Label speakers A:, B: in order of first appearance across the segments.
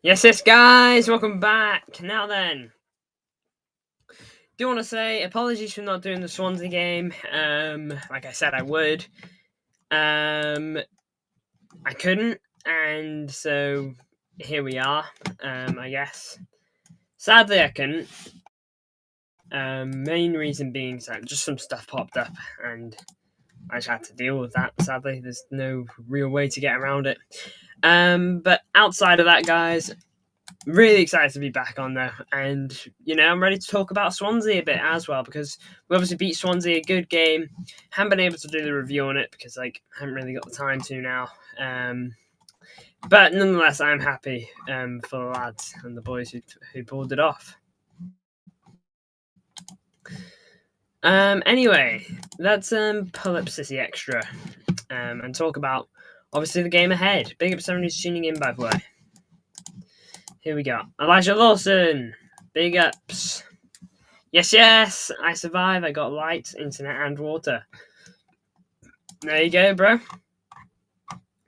A: Yes, guys, welcome back. Now then, do want to say apologies for not doing the Swansea game. Like I said, I would. I couldn't, and so here we are. I guess. Sadly, I couldn't. Main reason being that just some stuff popped up, and I just had to deal with that. Sadly, there's no real way to get around it. But outside of that, guys, really excited to be back on there, and I'm ready to talk about Swansea a bit as well, because we obviously beat Swansea, a good game. Haven't been able to do the review on it because I haven't really got the time to now, but nonetheless I'm happy for the lads and the boys who pulled it off. Anyway, let's pull up City Extra and talk about obviously the game ahead. Big up everyone who's tuning in, by the way. Here we go. Elijah Lawson. Big ups. Yes, I survived. I got light, internet, and water. There you go, bro.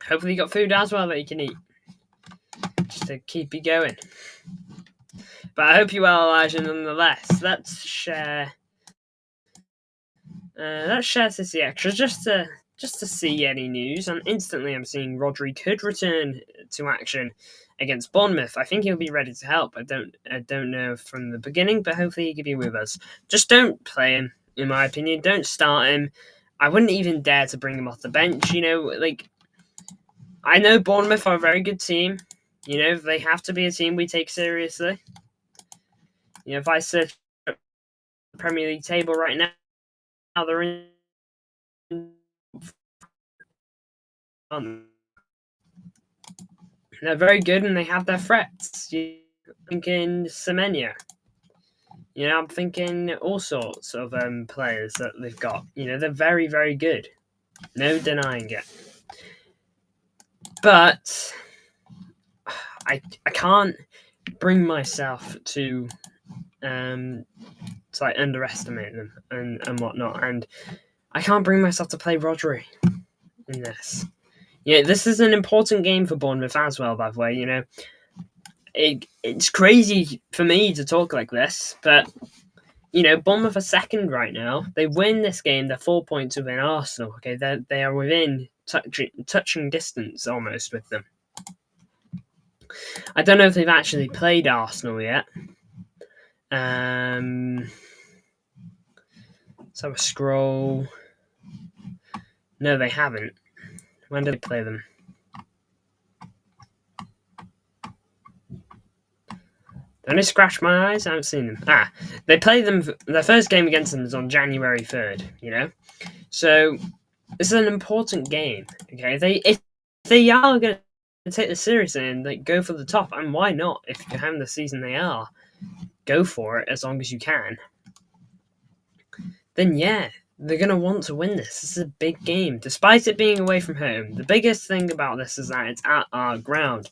A: Hopefully you got food as well that you can eat, just to keep you going. But I hope you well, Elijah, nonetheless. Let's share City Extra just to see any news. And instantly I'm seeing Rodri could return to action against Bournemouth. I think he'll be ready to help. I don't know from the beginning, but hopefully he could be with us. Just don't play him, in my opinion. Don't start him. I wouldn't even dare to bring him off the bench. I know Bournemouth are a very good team. They have to be a team we take seriously. If I search the Premier League table right now, they're in. They're very good and they have their threats. I'm thinking Semenyo. I'm thinking all sorts of players that they've got. They're very, very good. No denying it. But I can't bring myself to underestimate them and whatnot. And I can't bring myself to play Rodri in this. This is an important game for Bournemouth as well, by the way. It's crazy for me to talk like this, but Bournemouth are second right now. They win this game, they're 4 points within Arsenal. Okay, they are within touching distance almost with them. I don't know if they've actually played Arsenal yet. Let's have a scroll. No, they haven't. When did they play them? Don't I scratch my eyes? I haven't seen them. They played them. Their first game against them is on January 3rd. So this is an important game. Okay, if they are going to take this seriously and go for the top, and why not? If you're having the season they are, go for it as long as you can. Then they're going to want to win this. This is a big game, despite it being away from home. The biggest thing about this is that it's at our ground.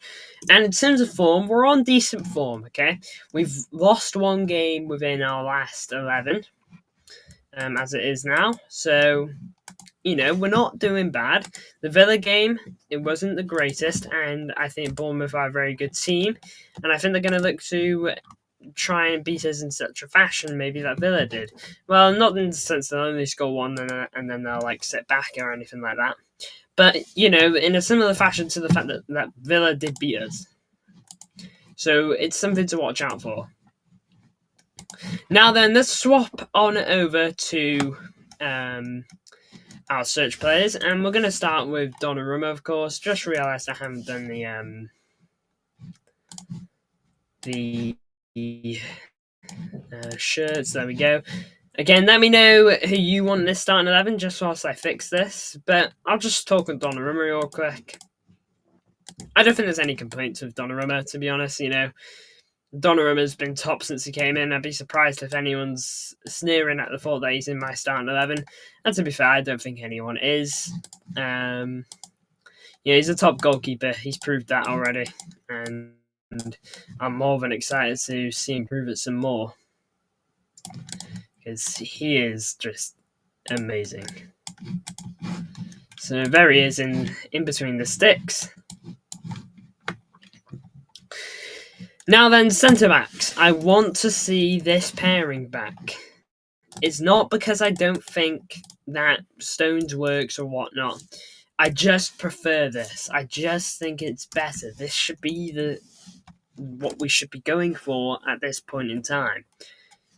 A: And in terms of form, we're on decent form, okay? We've lost one game within our last 11, as it is now. So, we're not doing bad. The Villa game, it wasn't the greatest, and I think Bournemouth are a very good team. And I think they're going to look to try and beat us in such a fashion, maybe that Villa did. Well, not in the sense they'll only score one and then they'll sit back or anything like that. But, in a similar fashion to the fact that Villa did beat us. So it's something to watch out for. Now then, let's swap on over to our search players, and we're going to start with Donnarumma, of course. Just realised I haven't done the shirts. There we go. Again, let me know who you want in this starting 11 just whilst I fix this. But I'll just talk with Donnarumma real quick. I don't think there's any complaints with Donnarumma, to be honest. Donnarumma's been top since he came in. I'd be surprised if anyone's sneering at the thought that he's in my starting 11. And to be fair, I don't think anyone is. He's a top goalkeeper. He's proved that already. And I'm more than excited to see him prove it some more, because he is just amazing. So there he is in between the sticks. Now then, centre-backs. I want to see this pairing back. It's not because I don't think that Stones works or whatnot. I just prefer this. I just think it's better. This should be what we should be going for at this point in time.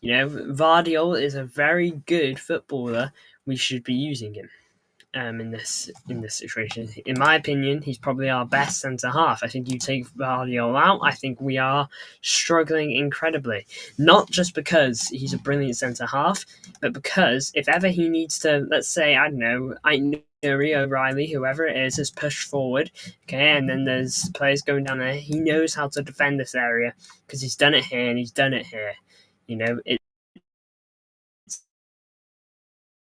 A: You know, Vardiol is a very good footballer. We should be using him. In this situation. In my opinion, he's probably our best centre half. I think you take Vardiol out, I think we are struggling incredibly. Not just because he's a brilliant centre half, but because if ever he needs to, let's say, I don't know, O'Reilly, whoever it is pushed forward, okay, and then there's players going down there, he knows how to defend this area because he's done it here and he's done it here. You know, it's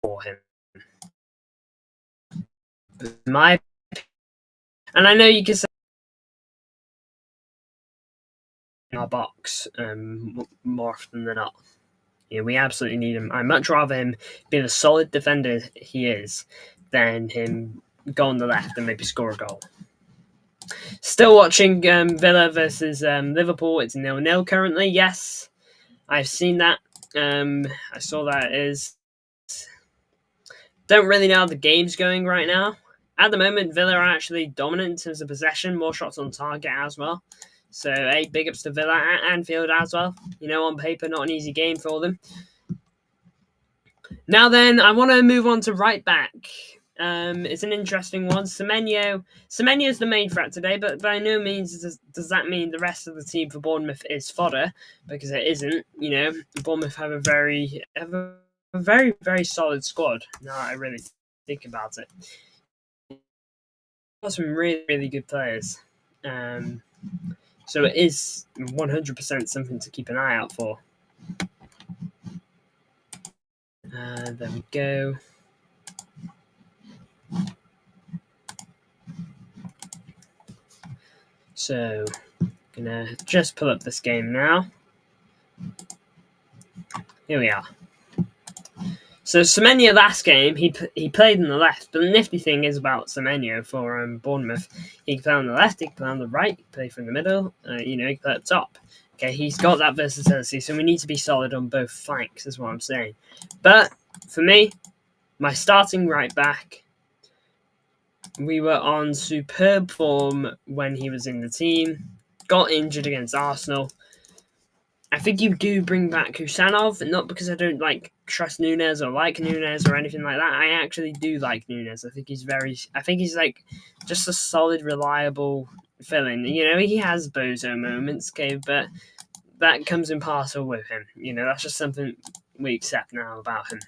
A: for him. My and I know you can say in our box more often than not. Yeah, we absolutely need him. I'd much rather him be the solid defender he is than him go on the left and maybe score a goal. Still watching Villa versus Liverpool. It's 0-0 currently. Yes, I've seen that. I saw that it is. Don't really know how the game's going right now. At the moment, Villa are actually dominant in terms of possession, more shots on target as well. So, big ups to Villa at Anfield as well. You know, on paper, not an easy game for them. Now then, I want to move on to right back. It's an interesting one. Semenyo is the main threat today, but by no means does that mean the rest of the team for Bournemouth is fodder, because it isn't. You know, Bournemouth have a very, very solid squad. Now I really think about it. Got some really, really good players. So it is 100% something to keep an eye out for. There we go. So, gonna just pull up this game now. Here we are. So Semenyo last game, he played on the left, but the nifty thing is about Semenyo for Bournemouth, he can play on the left, he can play on the right, he can play from the middle, he can play up top. Okay, he's got that versatility, so we need to be solid on both flanks, is what I'm saying. But, for me, my starting right back, we were on superb form when he was in the team, got injured against Arsenal. I think you do bring back Kusanov, not because I don't trust Nunes or like Nunes or anything like that. I actually do like Nunes. I think he's like just a solid, reliable fill-in. You know, he has bozo moments, okay, but that comes in parcel with him. You know, that's just something we accept now about him.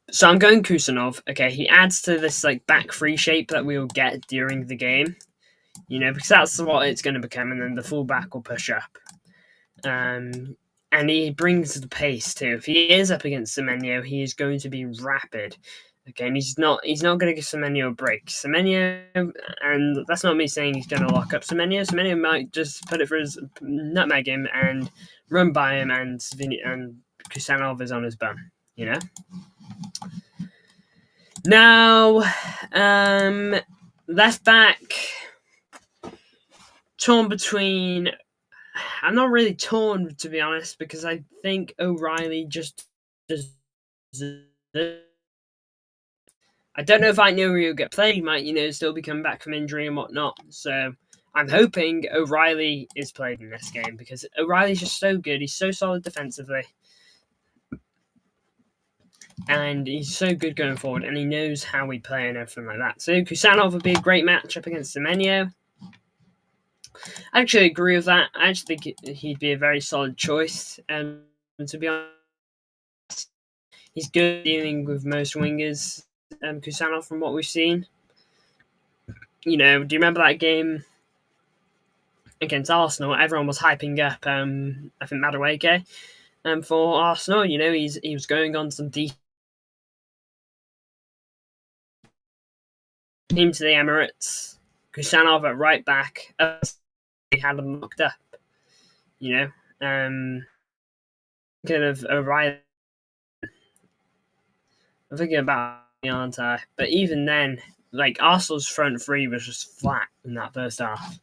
A: So I'm going Kusanov. Okay, he adds to this back three shape that we will get during the game. You know, because that's what it's going to become, and then the fullback will push up. And he brings the pace too. If he is up against Semenyo, he is going to be rapid. Okay, and he's not going to give Semenyo a break. Semenyo, and that's not me saying he's going to lock up Semenyo. Semenyo might just put it for his nutmeg him and run by him, and Kusanov is on his bum. You know. Now, left back, torn between. I'm not really torn, to be honest, because I think O'Reilly just does. I don't know if Aït-Nouri will get played. He might, still be coming back from injury and whatnot. So I'm hoping O'Reilly is played in this game, because O'Reilly's just so good. He's so solid defensively. And he's so good going forward, and he knows how we play and everything like that. So Kusanov would be a great matchup against Semenyo. I actually agree with that. I actually think he'd be a very solid choice. To be honest, he's good dealing with most wingers, Kusanov, from what we've seen. You know, do you remember that game against Arsenal? Everyone was hyping up, I think, Madueke for Arsenal. You know, he was going on some deep team to the Emirates. Kusanov at right back. He had him locked up. You know, kind of O'Reilly. I'm thinking about it, aren't I? But even then, Arsenal's front three was just flat in that first half.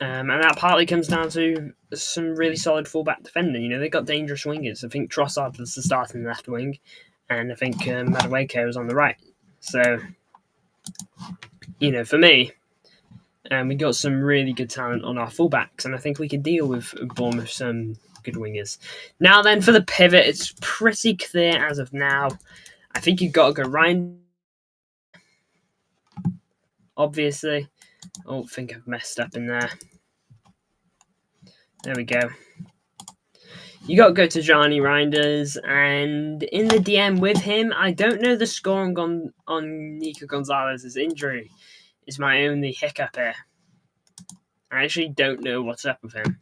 A: And that partly comes down to some really solid fullback defending. You know, they got dangerous wingers. I think Trossard was the starting left wing, and I think Madueke was on the right. So, you know, for me, we got some really good talent on our fullbacks, and I think we can deal with Bournemouth some good wingers. Now then, for the pivot, it's pretty clear as of now. I think you've got to go Ryan. Obviously. Oh, I think I've messed up in there. There we go. You got to go to Johnny Reinders, and in the DM with him, I don't know the score on Nico Gonzalez's injury. Is my only hiccup here. I actually don't know what's up with him.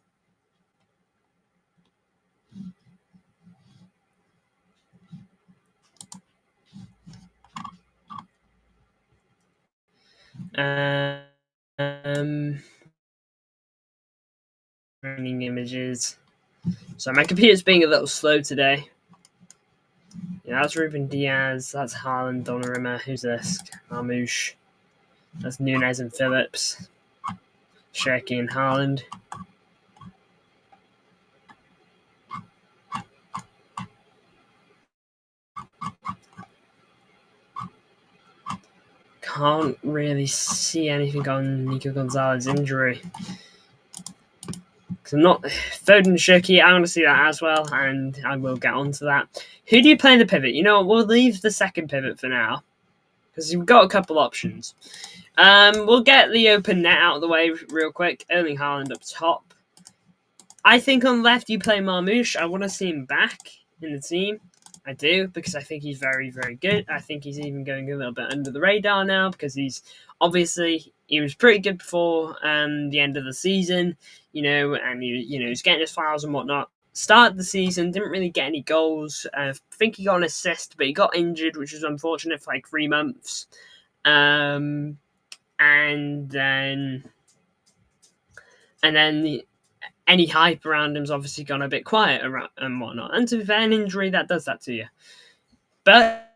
A: Training images. So my computer's being a little slow today. Yeah, that's Ruben Diaz. That's Haaland, Donnarumma. Who's this? Marmouche. That's Nunez and Phillips. Cherki and Haaland. Can't really see anything on Nico Gonzalez's injury. I'm not Foden and Cherki. I want to see that as well, and I will get onto that. Who do you play in the pivot? You know, we'll leave the second pivot for now because you've got a couple options. We'll get the open net out of the way real quick. Erling Haaland up top. I think on left you play Marmouche. I want to see him back in the team. I do, because I think he's very, very good. I think he's even going a little bit under the radar now because he was pretty good before the end of the season, you know, and he's getting his fouls and whatnot. Started the season, didn't really get any goals. I think he got an assist, but he got injured, which was unfortunate for like 3 months. And then any hype around him's obviously gone a bit quiet and whatnot. And to be fair, an injury that does that to you. But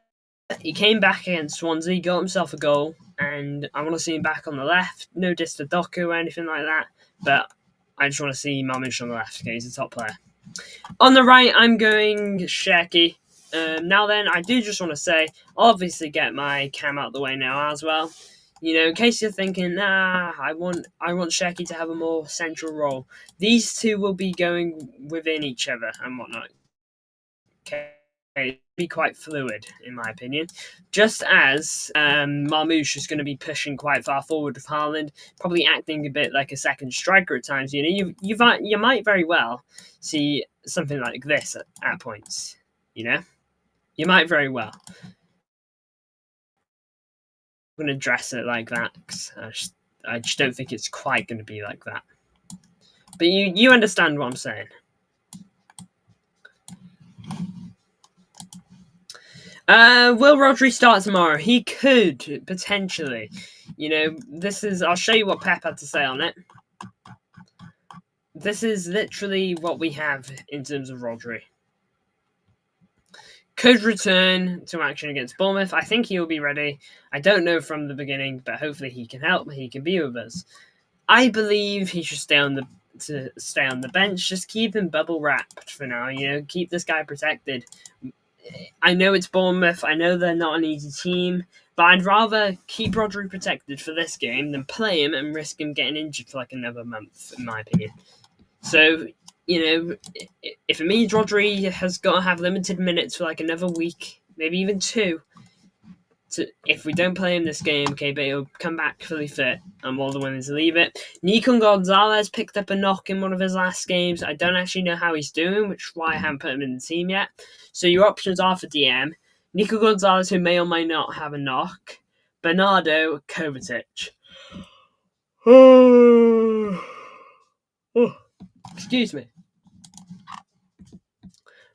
A: he came back against Swansea, got himself a goal, and I want to see him back on the left. No diss to Doku or anything like that, but I just want to see Marmouche on the left. Okay, he's a top player. On the right, I'm going Cherki. Now then, I do just want to say, I'll obviously get my cam out of the way now as well. You know, in case you're thinking, I want Cherki to have a more central role. These two will be going within each other and whatnot. Okay, be quite fluid, in my opinion. Just as Marmouche is going to be pushing quite far forward with Haaland, probably acting a bit like a second striker at times. You know, you might very well see something like this at points. You know, you might very well. I'm going to dress it like that because I just don't think it's quite going to be like that. But you understand what I'm saying. Will Rodri start tomorrow? He could, potentially. You know, I'll show you what Pep had to say on it. This is literally what we have in terms of Rodri. Could return to action against Bournemouth. I think he'll be ready. I don't know from the beginning, but hopefully he can help. He can be with us. I believe he should stay on the bench. Just keep him bubble wrapped for now. You know, keep this guy protected. I know it's Bournemouth. I know they're not an easy team, but I'd rather keep Rodri protected for this game than play him and risk him getting injured for like another month, in my opinion. So, you know, if it means Rodri has got to have limited minutes for like another week, maybe even 2, if we don't play him this game, okay, but he'll come back fully fit, I'm more than willing to leave it. Nico Gonzalez picked up a knock in one of his last games. I don't actually know how he's doing, which is why I haven't put him in the team yet. So your options are for DM. Nico Gonzalez, who may or may not have a knock. Bernardo, Kovacic. Excuse me.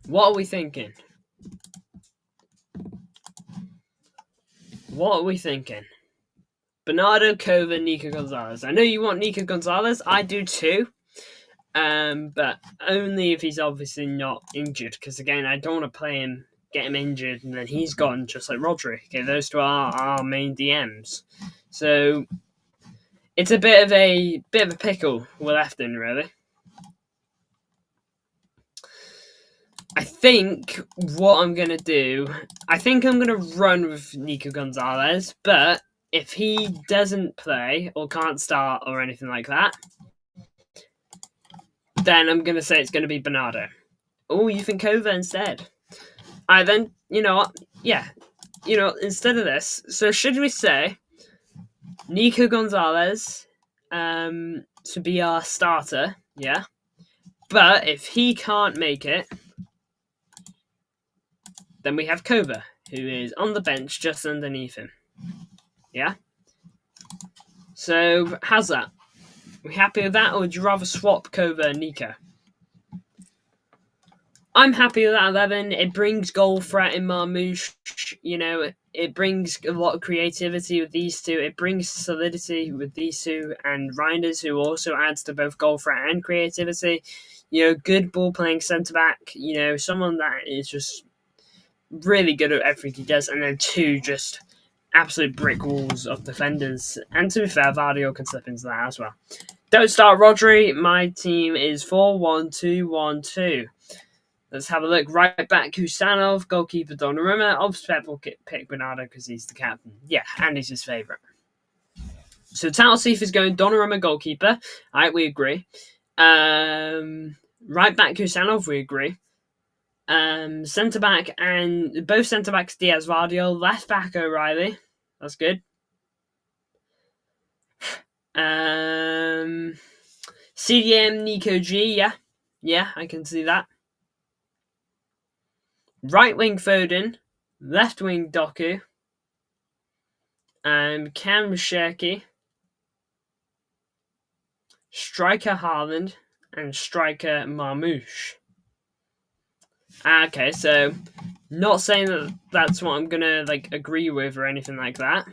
A: What are we thinking? Bernardo, Kova, Nico Gonzalez. I know you want Nico Gonzalez. I do too. But only if he's obviously not injured. Because again, I don't want to play him, get him injured, and then he's gone just like Rodri. Okay, those two are our main DMs. So it's a bit of a pickle we're left in, really. I think what I'm going to do, I think I'm going to run with Nico Gonzalez, but if he doesn't play or can't start or anything like that, then I'm going to say it's going to be Bernardo. Oh, you think Kova instead? Then, you know what? Yeah. Instead of this, so should we say Nico Gonzalez to be our starter, yeah? But if he can't make it, then we have Kova, who is on the bench just underneath him. Yeah? So, how's that? We happy with that, or would you rather swap Kova and Nico? I'm happy with that 11. It brings goal threat in Marmouche. It brings a lot of creativity with these two. It brings solidity with these two. And Reinders, who also adds to both goal threat and creativity. Good ball-playing centre-back. Someone that is just really good at everything he does. And then two just absolute brick walls of defenders. And to be fair, Vardio can slip into that as well. Don't start Rodri. My team is 4-1-2-1-2. Let's have a look. Right back, Husanov. Goalkeeper, Donnarumma. Obviously, will pick Bernardo because he's the captain. Yeah, and he's his favourite. So, Talsif is going Donnarumma goalkeeper. All right, we agree. Right back, Husanov, we agree. Centre back, and both centre backs, Diaz Vardio. Left back, O'Reilly. That's good. CDM, Nico G. Yeah, I can see that. Right wing Foden, left wing Doku, Cam Sherky, striker Haaland, and striker Marmouche. Okay, so not saying that that's what I'm gonna agree with or anything like that,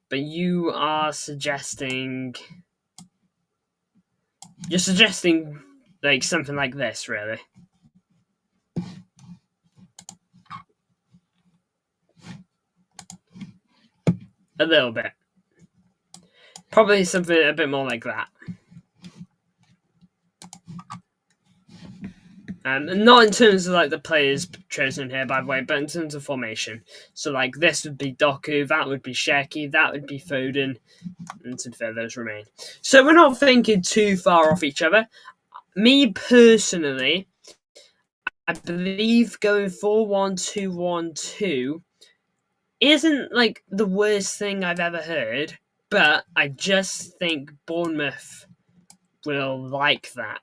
A: but you are suggesting. You're suggesting something like this, really. A little bit. Probably something a bit more like that. Not in terms of the players chosen here, by the way, but in terms of formation. So this would be Doku, that would be Sherky, that would be Foden, and to be fair, those remain. So we're not thinking too far off each other. Me personally, I believe going 4-1-2-1-2 isn't the worst thing I've ever heard, but I just think Bournemouth will like that,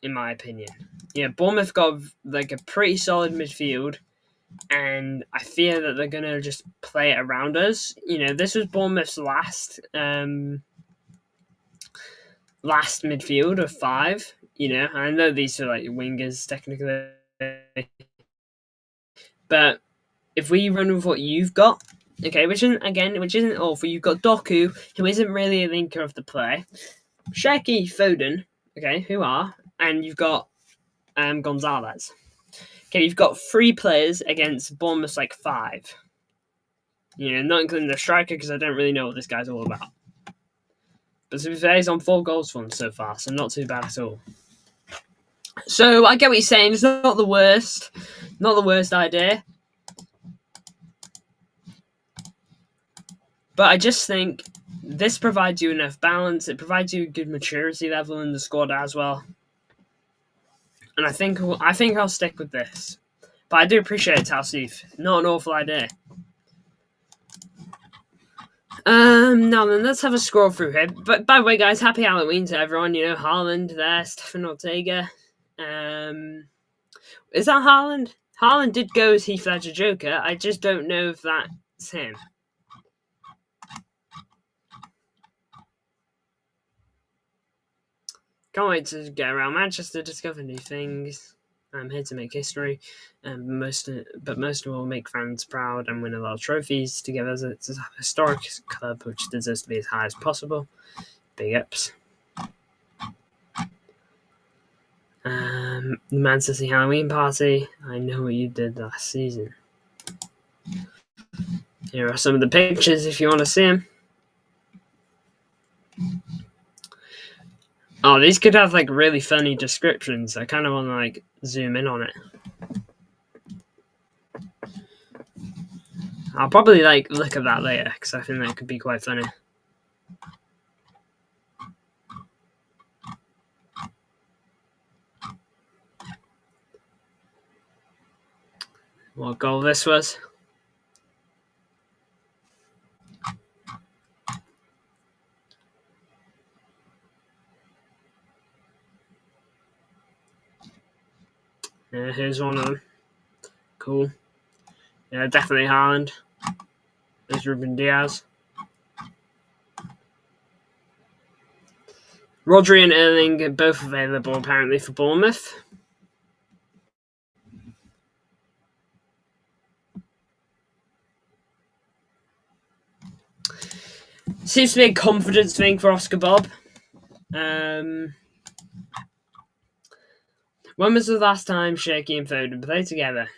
A: in my opinion. Bournemouth got a pretty solid midfield, and I fear that they're gonna just play it around us. This was Bournemouth's last midfield of 5. I know these are wingers technically, but if we run with what you've got, okay, which isn't awful. You've got Doku, who isn't really a linker of the play, Sherky, Foden, okay, and you've got Gonzalez. Okay, you've got 3 players against Bournemouth's 5. Not including the striker because I don't really know what this guy's all about. But to be fair, he's on 4 goals for him so far, so not too bad at all. So I get what you're saying. It's not the worst idea. But I just think this provides you enough balance. It provides you a good maturity level in the squad as well. And I think I'll stick with this. But I do appreciate it, Talsif. Not an awful idea. Now then, let's have a scroll through here. But by the way, guys, happy Halloween to everyone. Haaland there, Stefan Ortega. Is that Haaland? Haaland did go as Heath Ledger Joker. I just don't know if that's him. Can't wait to get around Manchester, discover new things. I'm here to make history, but most of all, make fans proud and win a lot of trophies together. It's a historic club which deserves to be as high as possible. Big ups. The Man City Halloween party. I know what you did last season. Here are some of the pictures if you want to see them. Oh, these could have like really funny descriptions. I kind of want to like zoom in on it. I'll probably like look at that later because I think that could be quite funny. What goal this was? Yeah, here's one of them. Cool. Yeah, definitely Haaland. There's Ruben Diaz. Rodri and Erling are both available apparently for Bournemouth. Seems to be a confidence thing for Oscar Bob. When was the last time Shaky and Foden played together?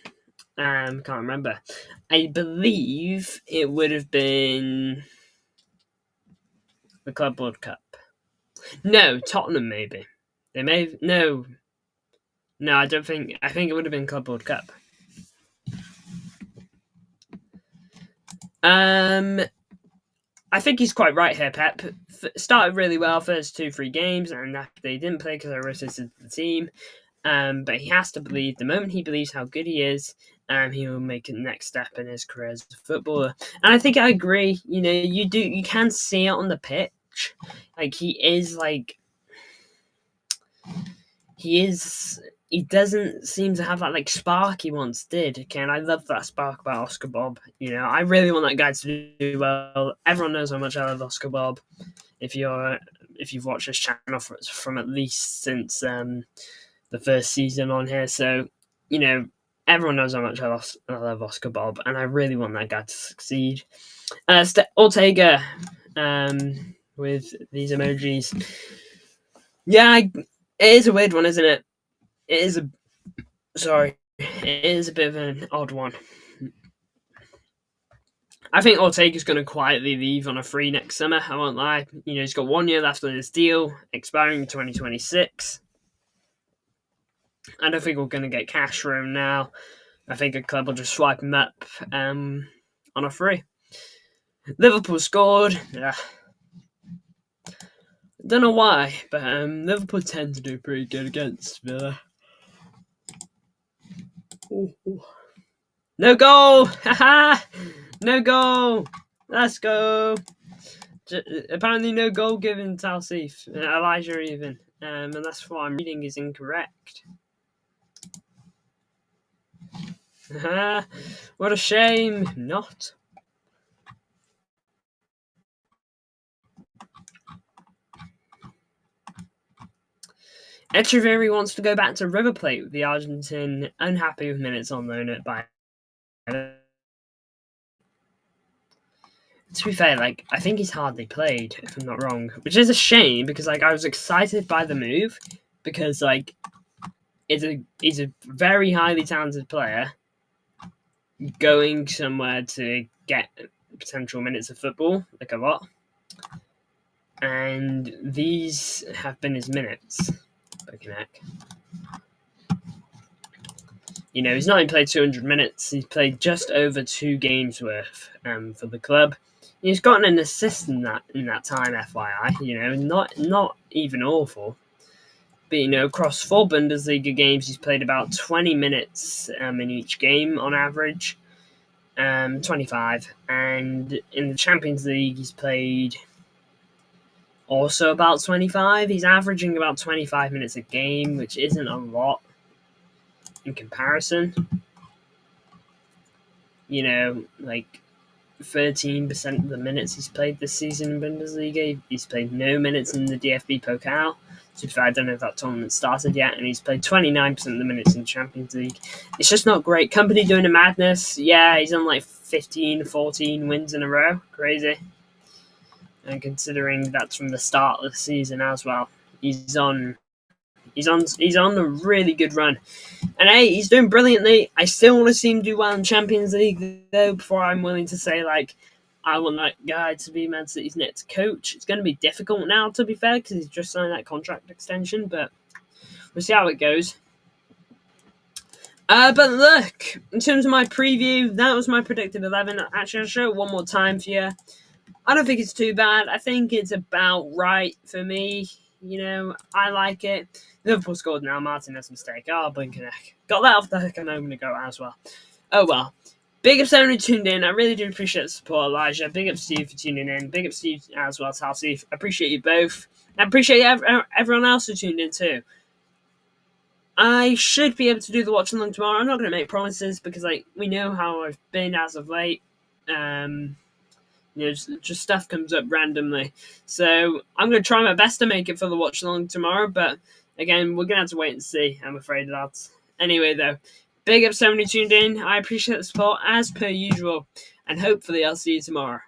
A: Can't remember. I believe it would have been the Club World Cup. No, Tottenham maybe. They may have, no. No, I don't think. I think it would have been Club World Cup. I think he's quite right here, Pep. Started really well first 2-3 games, and after he didn't play because I rotated the team. But he has to believe. The moment he believes how good he is, he will make a next step in his career as a footballer. And I think I agree. You know, you can see it on the pitch. Like he doesn't seem to have that like spark he once did. Okay, and I love that spark about Oscar Bob. You know, I really want that guy to do well. Everyone knows how much I love Oscar Bob. If you've watched this channel from at least since the first season on here, so you know everyone knows how much I love Oscar Bob, and I really want that guy to succeed. Ortega, with these emojis. Yeah, it is a weird one, isn't it? It is a bit of an odd one. I think Ortega's going to quietly leave on a free next summer. I won't lie. You know, he's got 1 year left on his deal, expiring in 2026. I don't think we're going to get cash for him now. I think a club will just swipe him up on a free. Liverpool scored. Don't know why, but Liverpool tend to do pretty good against Villa. Ooh. No goal! Haha! No goal! Let's go! Apparently no goal given to Talsif. Elijah even. And that's what I'm reading is incorrect. What a shame. Not. Echeverry wants to go back to River Plate with the Argentine unhappy with minutes on loan at Bayern. To be fair, like I think he's hardly played, if I'm not wrong, which is a shame because like I was excited by the move because like he's a very highly talented player going somewhere to get potential minutes of football, like a lot, and these have been his minutes. You know, he's not even played 200 minutes. He's played just over 2 games worth for the club. He's gotten an assist in that time, FYI. You know, not even awful. But you know, across 4 Bundesliga games, he's played about 20 minutes in each game on average, 25. And in the Champions League, he's played also about 25. He's averaging about 25 minutes a game, which isn't a lot in comparison. You know, like 13% of the minutes he's played this season in Bundesliga. He's played no minutes in the DFB Pokal. To be fair, I don't know if that tournament started yet. And he's played 29% of the minutes in the Champions League. It's just not great. Company doing a madness. Yeah, he's on like 15, 14 wins in a row. Crazy. And considering that's from the start of the season as well. He's on a really good run. And hey, he's doing brilliantly. I still want to see him do well in Champions League though before I'm willing to say like I want that guy to be Man City's next coach. It's going to be difficult now, to be fair, because he's just signed that contract extension, but we'll see how it goes. But look, in terms of my preview, that was my predicted 11. Actually, I'll show it one more time for you. I don't think it's too bad. I think it's about right for me. I like it. Liverpool scored now. Martinez mistake. Oh, blinking heck. Got that off the hook a moment ago as well. Oh, well. Big ups to everyone who tuned in. I really do appreciate the support, Elijah. Big ups to you for tuning in. Big ups to you as well, Talsi. I appreciate you both. I appreciate everyone else who tuned in too. I should be able to do the watch along tomorrow. I'm not going to make promises because we know how I've been as of late. Just stuff comes up randomly. So I'm going to try my best to make it for the watch along tomorrow. But again, we're going to have to wait and see, I'm afraid, lads. Anyway, though, big up so many tuned in. I appreciate the support as per usual. And hopefully I'll see you tomorrow.